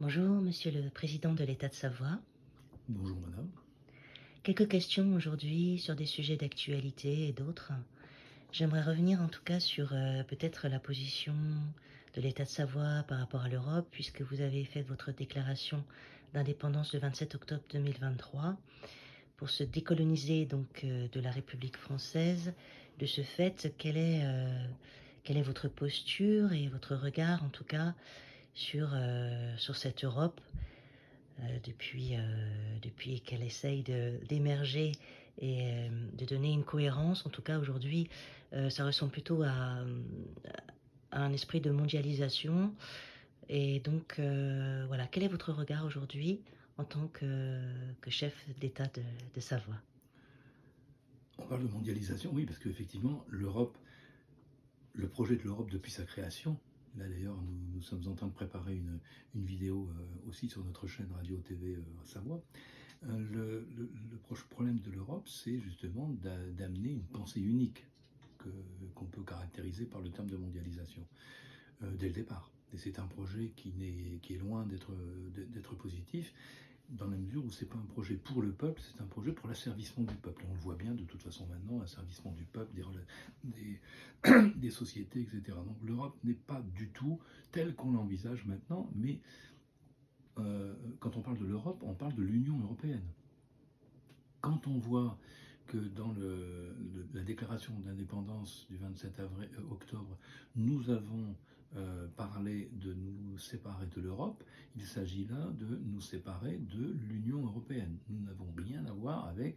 Bonjour, Monsieur le Président de l'État de Savoie. Bonjour madame. Quelques questions aujourd'hui sur des sujets d'actualité et d'autres. J'aimerais revenir en tout cas sur peut-être la position de l'État de Savoie par rapport à l'Europe, puisque vous avez fait votre déclaration d'indépendance le 27 octobre 2023 pour se décoloniser donc de la République française. De ce fait, quelle est votre posture et votre regard en tout cas sur cette Europe depuis qu'elle essaye d'émerger et de donner une cohérence. En tout cas, aujourd'hui, ça ressemble plutôt à un esprit de mondialisation. Et donc, voilà, quel est votre regard aujourd'hui en tant que chef d'État de Savoie? On parle de mondialisation, oui, parce qu'effectivement, l'Europe, le projet de l'Europe depuis sa création, là d'ailleurs nous sommes en train de préparer une vidéo aussi sur notre chaîne Radio-TV Savoie, le problème de l'Europe, c'est justement d'amener une pensée unique qu'on peut caractériser par le terme de mondialisation dès le départ. Et c'est un projet qui est loin d'être positif, dans la mesure où c'est pas un projet pour le peuple, c'est un projet pour l'asservissement du peuple. On le voit bien de toute façon maintenant, l'asservissement du peuple, des sociétés, etc. Donc l'Europe n'est pas du tout telle qu'on l'envisage maintenant, mais quand on parle de l'Europe, on parle de l'Union européenne. Quand on voit que dans la déclaration d'indépendance du 27 octobre, nous avons parlé de nous séparer de l'Europe, il s'agit là de nous séparer de l'Union européenne. Nous n'avons rien à voir avec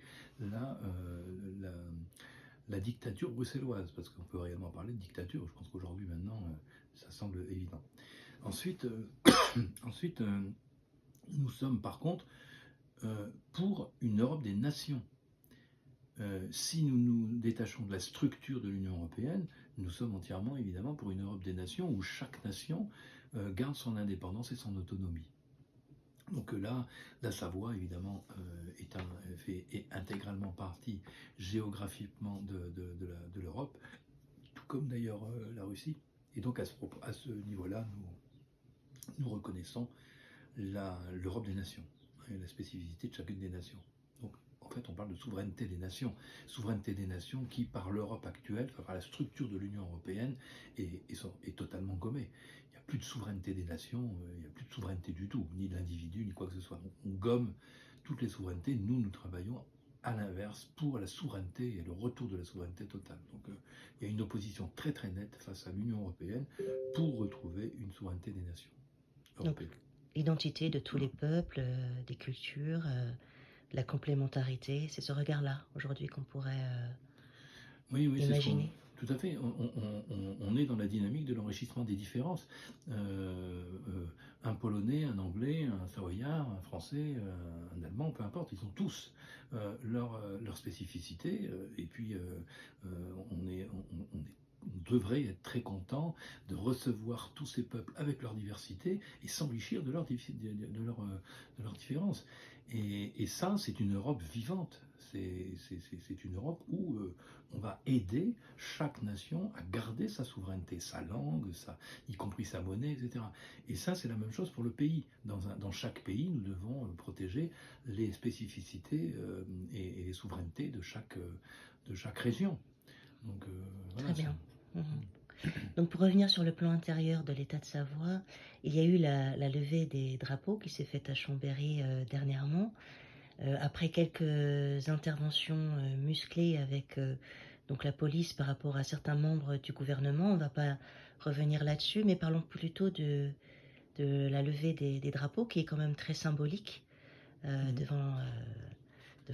la dictature bruxelloise, parce qu'on peut réellement parler de dictature. Je pense qu'aujourd'hui, maintenant, ça semble évident. Ensuite, nous sommes par contre pour une Europe des nations. Si nous nous détachons de la structure de l'Union européenne, nous sommes entièrement évidemment pour une Europe des nations où chaque nation garde son indépendance et son autonomie. Donc là, la Savoie, évidemment, est intégralement partie géographiquement de l'Europe, tout comme d'ailleurs la Russie. Et donc à ce niveau-là, nous reconnaissons l'Europe des nations et la spécificité de chacune des nations. Donc en fait, on parle de souveraineté des nations qui, par l'Europe actuelle, par la structure de l'Union européenne, est totalement gommée. Il n'y a plus de souveraineté des nations, il n'y a plus de souveraineté du tout, ni de l'individu, ni quoi que ce soit. Donc, on gomme toutes les souverainetés. Nous travaillons à l'inverse pour la souveraineté et le retour de la souveraineté totale. Donc il y a une opposition très très nette face à l'Union européenne pour retrouver une souveraineté des nations Donc, européennes. l'identité de tous les peuples, des cultures, la complémentarité, c'est ce regard-là aujourd'hui qu'on pourrait Oui, c'est ce qu'on. imaginer. Tout à fait. On est dans la dynamique de l'enrichissement des différences. Un Polonais, un Anglais, un Savoyard, un Français, un Allemand, peu importe, ils ont tous leur spécificité. Et puis, on devrait être très content de recevoir tous ces peuples avec leur diversité et s'enrichir de leurs différences. Et ça, c'est une Europe vivante. C'est une Europe où on va aider chaque nation à garder sa souveraineté, sa langue, y compris sa monnaie, etc. Et ça, c'est la même chose pour le pays. Dans chaque pays, nous devons protéger les spécificités et les souverainetés de chaque région. Donc Très voilà. bien. Mhm. Donc pour revenir sur le plan intérieur de l'État de Savoie, il y a eu la levée des drapeaux qui s'est faite à Chambéry dernièrement. Après quelques interventions musclées avec donc la police par rapport à certains membres du gouvernement, on ne va pas revenir là-dessus, mais parlons plutôt de la levée des drapeaux qui est quand même très symbolique devant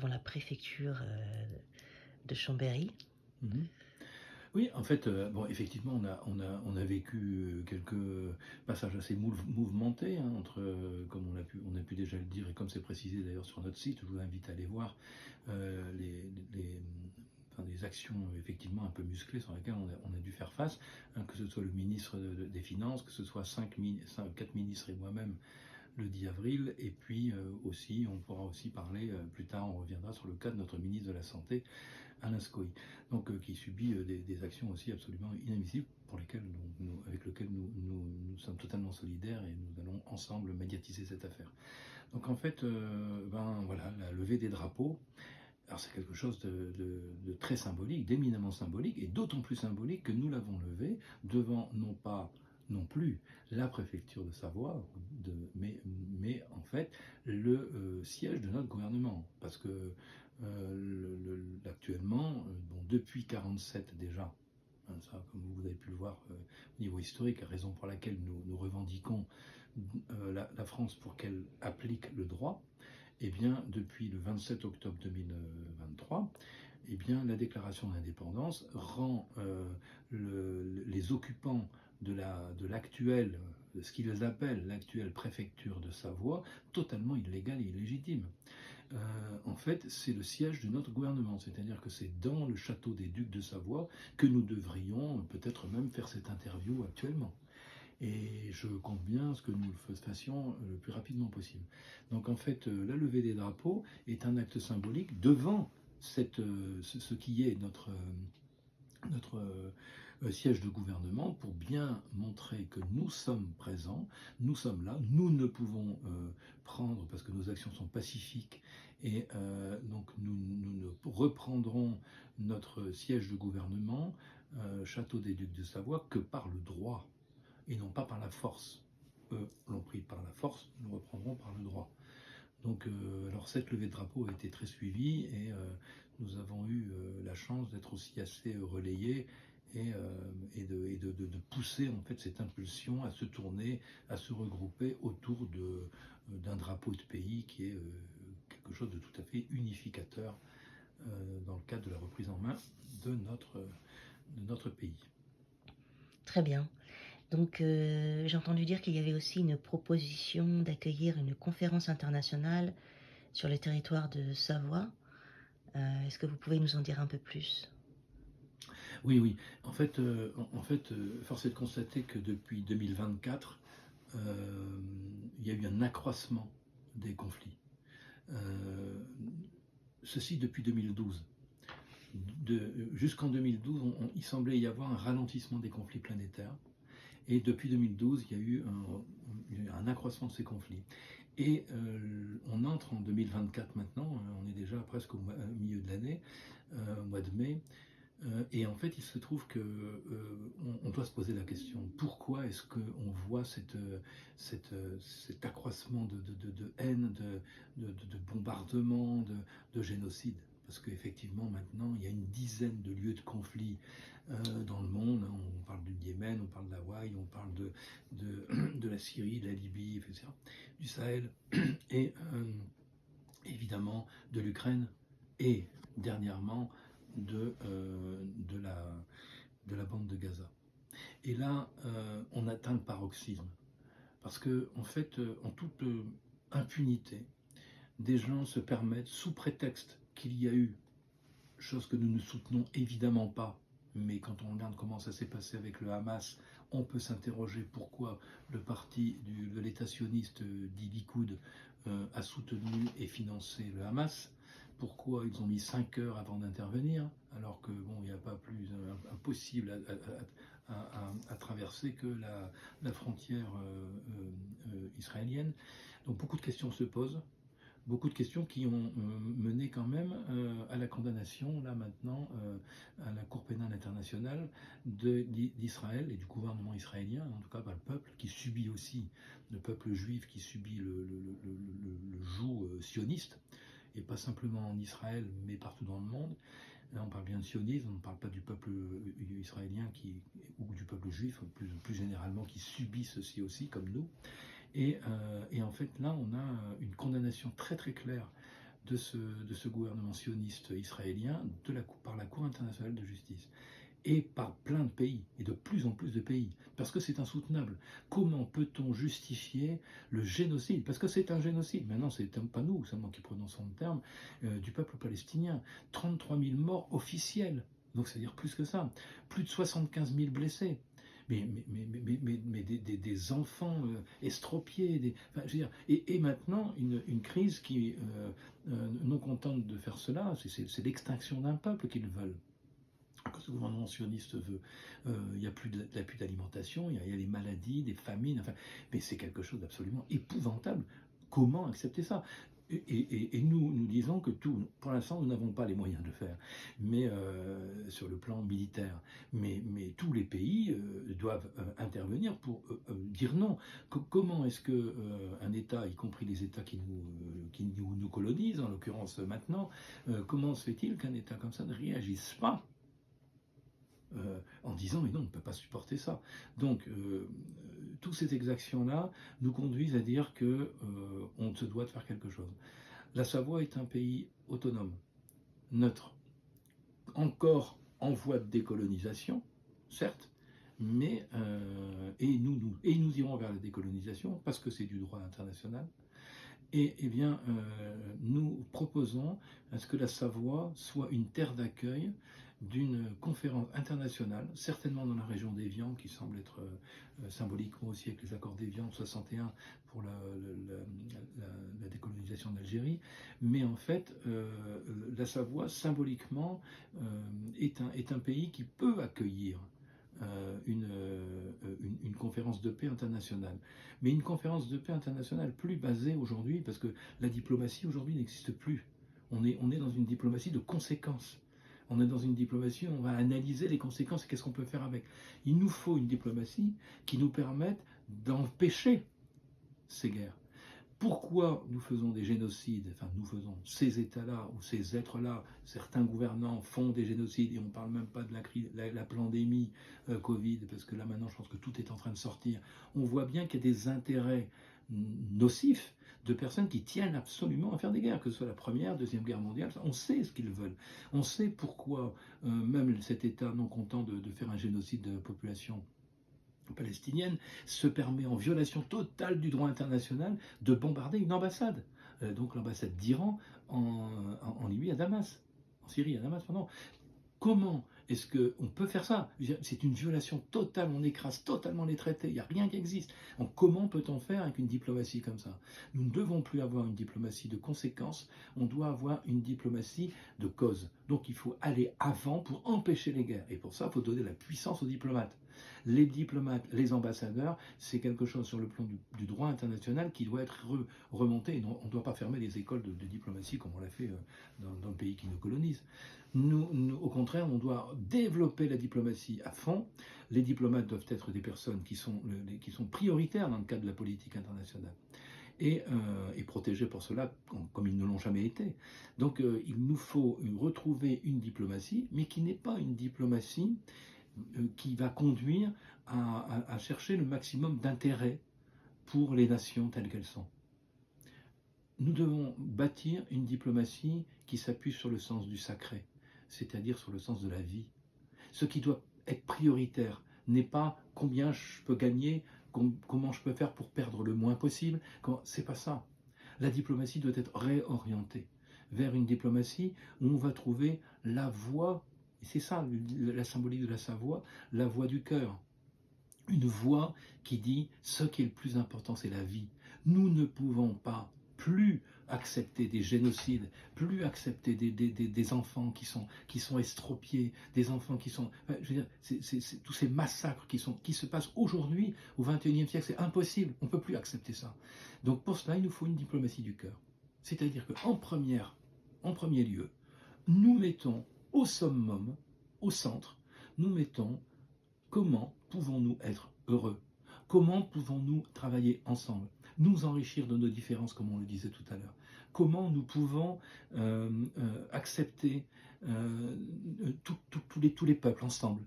la préfecture de Chambéry. Mmh. Oui, en fait, bon, effectivement, on a vécu quelques passages assez mouvementés, hein, entre, comme on a pu déjà le dire, et comme c'est précisé d'ailleurs sur notre site, je vous invite à aller voir les actions effectivement un peu musclées sur lesquelles on a dû faire face, hein, que ce soit le ministre des Finances, que ce soit 4 ministres et moi-même le 10 avril, et puis aussi, on pourra aussi parler plus tard, on reviendra sur le cas de notre ministre de la Santé, Alain Scoï, donc qui subit des actions aussi absolument inadmissibles pour lesquelles avec lesquelles nous sommes totalement solidaires et nous allons ensemble médiatiser cette affaire. Donc en fait, ben voilà, la levée des drapeaux, alors c'est quelque chose de très symbolique, d'éminemment symbolique, et d'autant plus symbolique que nous l'avons levé devant non pas non plus la préfecture de Savoie, mais en fait le siège de notre gouvernement. Parce que actuellement, bon, depuis 1947 déjà, hein, ça, comme vous avez pu le voir au niveau historique, raison pour laquelle nous revendiquons la France pour qu'elle applique le droit, eh bien, depuis le 27 octobre 2023, eh bien, la déclaration d'indépendance rend les occupants de l'actuelle, ce qu'ils appellent l'actuelle préfecture de Savoie, totalement illégale et illégitime. En fait, c'est le siège de notre gouvernement, c'est-à-dire que c'est dans le château des Ducs de Savoie que nous devrions peut-être même faire cette interview actuellement. Et je compte bien ce que nous le fassions le plus rapidement possible. Donc en fait, la levée des drapeaux est un acte symbolique devant ce qui est notre siège de gouvernement pour bien montrer que nous sommes présents, nous sommes là, nous ne pouvons prendre, parce que nos actions sont pacifiques, et donc nous ne reprendrons notre siège de gouvernement, Château des Ducs de Savoie, que par le droit et non pas par la force. Eux l'ont pris par la force, nous reprendrons par le droit. Donc, alors cette levée de drapeau a été très suivie et nous avons eu la chance d'être aussi assez relayés et de pousser en fait cette impulsion à se tourner, à se regrouper autour d'un drapeau de pays qui est quelque chose de tout à fait unificateur dans le cadre de la reprise en main de notre pays. Très bien. Donc, j'ai entendu dire qu'il y avait aussi une proposition d'accueillir une conférence internationale sur le territoire de Savoie. Est-ce que vous pouvez nous en dire un peu plus? Oui, oui. En fait, force est de constater que depuis 2024, il y a eu un accroissement des conflits. Ceci depuis 2012. Jusqu'en 2012, il semblait y avoir un ralentissement des conflits planétaires. Et depuis 2012, il y a eu un accroissement de ces conflits. Et on entre en 2024 maintenant, on est déjà presque au milieu de l'année, au mois de mai. Et en fait, il se trouve que on doit se poser la question, pourquoi est-ce qu'on voit cet accroissement de haine, de bombardement, de génocide? Parce qu'effectivement, maintenant, il y a une dizaine de lieux de conflit dans le monde. On parle du Yémen, on parle d'Hawaï, on parle de la Syrie, de la Libye, etc., du Sahel, et évidemment de l'Ukraine, et dernièrement de la bande de Gaza. Et là, on atteint le paroxysme. Parce que, en fait, en toute impunité, des gens se permettent, sous prétexte qu'il y a eu, chose que nous ne soutenons évidemment pas, mais quand on regarde comment ça s'est passé avec le Hamas, on peut s'interroger pourquoi le parti de l'État sioniste dit Likoud a soutenu et financé le Hamas. Pourquoi ils ont mis 5 heures avant d'intervenir, alors que bon, il n'y a pas plus impossible à traverser que la frontière israélienne. Donc beaucoup de questions se posent, beaucoup de questions qui ont mené quand même à la condamnation, là maintenant, à la Cour pénale internationale d'Israël et du gouvernement israélien, en tout cas par le peuple qui subit aussi, le peuple juif qui subit le joug sioniste, et pas simplement en Israël, mais partout dans le monde. Là, on parle bien de sionisme, on ne parle pas du peuple israélien ou du peuple juif, plus généralement, qui subit ceci aussi, comme nous. Et en fait, là, on a une condamnation très très claire de ce gouvernement sioniste israélien par la Cour internationale de justice. Et par plein de pays, et de plus en plus de pays, parce que c'est insoutenable. Comment peut-on justifier le génocide? Parce que c'est un génocide. Maintenant, c'est pas nous seulement qui prononçons le terme, du peuple palestinien. 33 000 morts officiels, donc c'est-à-dire plus que ça. Plus de 75 000 blessés. des enfants estropiés, enfin, je veux dire, et maintenant une crise qui, non contente de faire cela, c'est l'extinction d'un peuple qu'ils veulent. Que ce gouvernement sioniste veut, il n'y a plus d'alimentation, il y a les maladies, des famines, enfin, mais c'est quelque chose d'absolument épouvantable. Comment accepter ça? Et nous disons que pour l'instant, nous n'avons pas les moyens de le faire, mais sur le plan militaire. Mais tous les pays doivent intervenir pour dire non. Comment est-ce que un État, y compris les États qui nous colonisent, en l'occurrence maintenant, comment se fait-il qu'un État comme ça ne réagisse pas en disant mais non, on ne peut pas supporter ça. Donc toutes ces exactions-là nous conduisent à dire que on se doit de faire quelque chose. La Savoie est un pays autonome, neutre, encore en voie de décolonisation, certes, mais nous irons vers la décolonisation parce que c'est du droit international. Et eh bien, nous proposons à ce que la Savoie soit une terre d'accueil d'une conférence internationale, certainement dans la région d'Évian, qui semble être symboliquement aussi avec les accords d'Évian de 61 pour la décolonisation d'Algérie, mais en fait, la Savoie, symboliquement, est un pays qui peut accueillir une conférence de paix internationale. Mais une conférence de paix internationale plus basée aujourd'hui, parce que la diplomatie aujourd'hui n'existe plus. On est dans une diplomatie de conséquences. On est dans une diplomatie où on va analyser les conséquences et qu'est-ce qu'on peut faire avec. Il nous faut une diplomatie qui nous permette d'empêcher ces guerres. Pourquoi nous faisons des génocides, enfin nous faisons, ces États-là ou ces êtres-là, certains gouvernants font des génocides et on ne parle même pas de la pandémie Covid, parce que là maintenant je pense que tout est en train de sortir. On voit bien qu'il y a des intérêts nocifs de personnes qui tiennent absolument à faire des guerres, que ce soit la première, deuxième guerre mondiale, on sait ce qu'ils veulent. On sait pourquoi même cet État non content de faire un génocide de la population palestinienne se permet en violation totale du droit international de bombarder une ambassade. Donc l'ambassade d'Iran en Libye à Damas, en Syrie à Damas, pardon. Comment est-ce qu'on peut faire ça? C'est une violation totale, on écrase totalement les traités, il n'y a rien qui existe. Donc comment peut-on faire avec une diplomatie comme ça? Nous ne devons plus avoir une diplomatie de conséquences, on doit avoir une diplomatie de cause. Donc il faut aller avant pour empêcher les guerres. Et pour ça, il faut donner la puissance aux diplomates. Les diplomates, les ambassadeurs, c'est quelque chose sur le plan du droit international qui doit être remonté. Et on ne doit pas fermer les écoles de diplomatie comme on l'a fait dans le pays qui nous colonise. Au contraire, on doit développer la diplomatie à fond. Les diplomates doivent être des personnes qui sont prioritaires dans le cadre de la politique internationale. Et protégés pour cela comme ils ne l'ont jamais été. Donc il nous faut retrouver une diplomatie, mais qui n'est pas une diplomatie qui va conduire à chercher le maximum d'intérêt pour les nations telles qu'elles sont. Nous devons bâtir une diplomatie qui s'appuie sur le sens du sacré, c'est-à-dire sur le sens de la vie. Ce qui doit être prioritaire n'est pas combien je peux gagner, comment je peux faire pour perdre le moins possible. C'est pas ça. La diplomatie doit être réorientée vers une diplomatie où on va trouver la voie, et c'est ça la symbolique de la Savoie, la voie du cœur. Une voix qui dit ce qui est le plus important, c'est la vie. Nous ne pouvons pas plus accepter des génocides, plus accepter des enfants qui sont estropiés, des enfants qui sont... Je veux dire, tous ces massacres qui se passent aujourd'hui, au XXIe siècle, c'est impossible, on ne peut plus accepter ça. Donc pour cela, il nous faut une diplomatie du cœur. C'est-à-dire qu'en premier lieu, nous mettons au summum, au centre, nous mettons comment pouvons-nous être heureux? Comment pouvons-nous travailler ensemble? Nous enrichir de nos différences, comme on le disait tout à l'heure. Comment nous pouvons accepter tous les peuples ensemble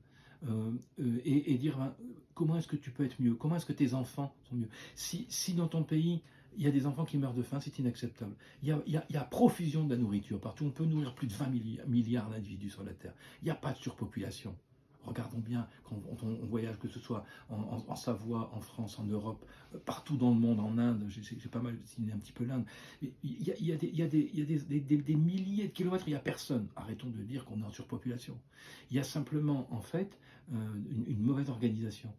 et dire comment est-ce que tu peux être mieux? Comment est-ce que tes enfants sont mieux? Si dans ton pays, il y a des enfants qui meurent de faim, c'est inacceptable. Il y a profusion de la nourriture partout. On peut nourrir plus de 20 milliards d'individus sur la Terre. Il n'y a pas de surpopulation. Regardons bien quand on voyage, que ce soit en Savoie, en France, en Europe, partout dans le monde, en Inde, j'ai pas mal signé un petit peu l'Inde. Il y a des milliers de kilomètres, il n'y a personne. Arrêtons de dire qu'on est en surpopulation. Il y a simplement, en fait, une mauvaise organisation.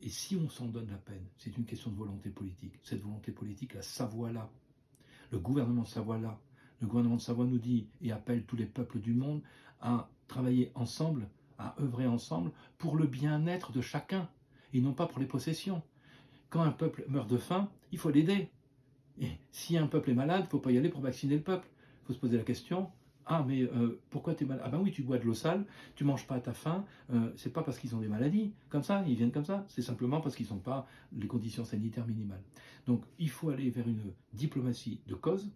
Et si on s'en donne la peine, c'est une question de volonté politique. Cette volonté politique, la Savoie là, le gouvernement de Savoie là, le gouvernement de Savoie nous dit et appelle tous les peuples du monde à travailler ensemble, à œuvrer ensemble pour le bien-être de chacun et non pas pour les possessions. Quand un peuple meurt de faim, il faut l'aider. Et si un peuple est malade, il ne faut pas y aller pour vacciner le peuple. Il faut se poser la question, ah mais pourquoi tu es malade? Ah ben oui, tu bois de l'eau sale, tu manges pas à ta faim, c'est pas parce qu'ils ont des maladies, comme ça, ils viennent comme ça, c'est simplement parce qu'ils n'ont pas les conditions sanitaires minimales. Donc il faut aller vers une diplomatie de cause,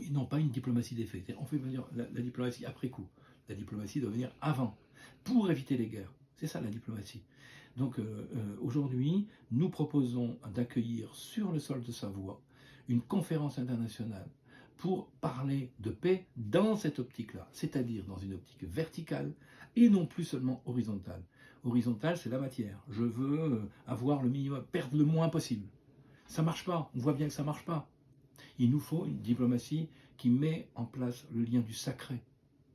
et non pas une diplomatie d'effet. On fait venir la diplomatie après coup. La diplomatie doit venir avant, pour éviter les guerres. C'est ça la diplomatie. Donc aujourd'hui, nous proposons d'accueillir sur le sol de Savoie une conférence internationale pour parler de paix dans cette optique-là, c'est-à-dire dans une optique verticale et non plus seulement horizontale. Horizontale, c'est la matière. Je veux avoir le minimum, perdre le moins possible. Ça marche pas, on voit bien que ça marche pas. Il nous faut une diplomatie qui met en place le lien du sacré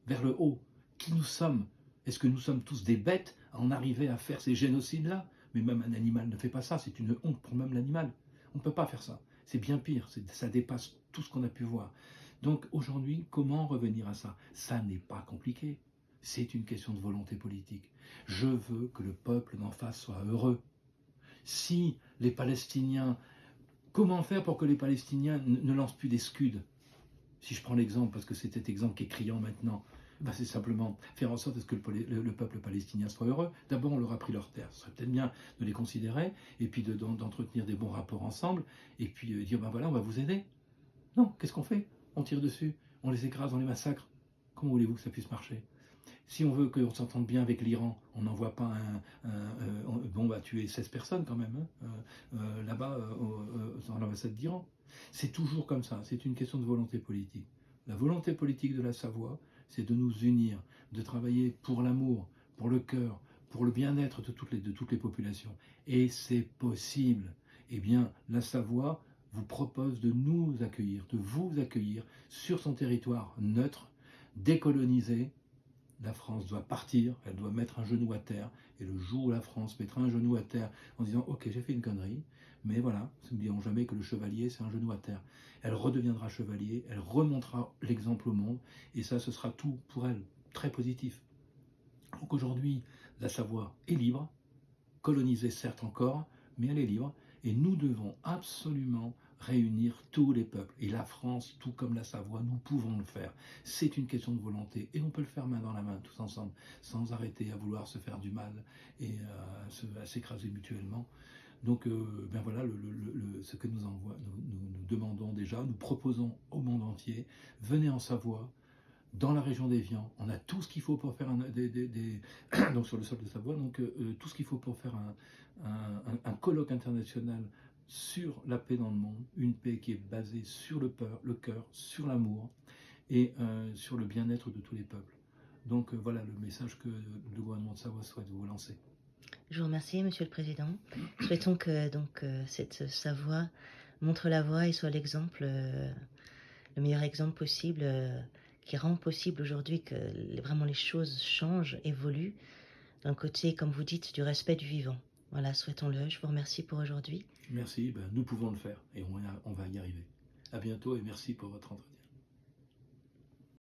vers le haut. Qui nous sommes? Est-ce que nous sommes tous des bêtes à en arriver à faire ces génocides-là? Mais même un animal ne fait pas ça, c'est une honte pour même l'animal. On ne peut pas faire ça. C'est bien pire, ça dépasse tout ce qu'on a pu voir. Donc aujourd'hui, comment revenir à ça? Ça n'est pas compliqué. C'est une question de volonté politique. Je veux que le peuple d'en face soit heureux. Si les Palestiniens... Comment faire pour que les Palestiniens ne lancent plus des scuds? Si je prends l'exemple, parce que c'est cet exemple qui est criant maintenant, ben c'est simplement faire en sorte que le peuple palestinien soit heureux. D'abord, on leur a pris leurs terres. Ce serait peut-être bien de les considérer, et puis d'entretenir des bons rapports ensemble, et puis dire, ben voilà, on va vous aider. Non, qu'est-ce qu'on fait? On tire dessus, on les écrase, on les massacre. Comment voulez-vous que ça puisse marcher? Si on veut qu'on s'entende bien avec l'Iran, on n'envoie pas bon, on va tuer 16 personnes quand même, là-bas, dans l'ambassade d'Iran. C'est toujours comme ça, c'est une question de volonté politique. La volonté politique de la Savoie, c'est de nous unir, de travailler pour l'amour, pour le cœur, pour le bien-être de toutes les populations. Et c'est possible. Eh bien, la Savoie vous propose de nous accueillir, de vous accueillir sur son territoire neutre, décolonisé. La France doit partir, elle doit mettre un genou à terre, et le jour où la France mettra un genou à terre en disant « Ok, j'ai fait une connerie, mais voilà, n'oublions jamais que le chevalier, c'est un genou à terre », elle redeviendra chevalier, elle remontera l'exemple au monde, et ça, ce sera tout pour elle, très positif. Donc aujourd'hui, la Savoie est libre, colonisée certes encore, mais elle est libre, et nous devons absolument réunir tous les peuples. Et la France, tout comme la Savoie, nous pouvons le faire. C'est une question de volonté, et on peut le faire main dans la main, tous ensemble, sans arrêter à vouloir se faire du mal et à s'écraser mutuellement. Donc, ben voilà ce que nous demandons déjà, nous proposons au monde entier. Venez en Savoie, dans la région d'Évian, on a tout ce qu'il faut pour faire donc sur le sol de Savoie, donc tout ce qu'il faut pour faire un colloque international sur la paix dans le monde, une paix qui est basée sur le cœur, sur l'amour et sur le bien-être de tous les peuples. Donc voilà le message que le gouvernement de Savoie souhaite vous lancer. Je vous remercie, Monsieur le Président. Souhaitons que cette Savoie montre la voie et soit l'exemple, le meilleur exemple possible, qui rend possible aujourd'hui que vraiment les choses changent, évoluent, d'un côté, comme vous dites, du respect du vivant. Voilà, souhaitons-le. Je vous remercie pour aujourd'hui. Merci, ben, nous pouvons le faire et on va y arriver. À bientôt et merci pour votre entretien.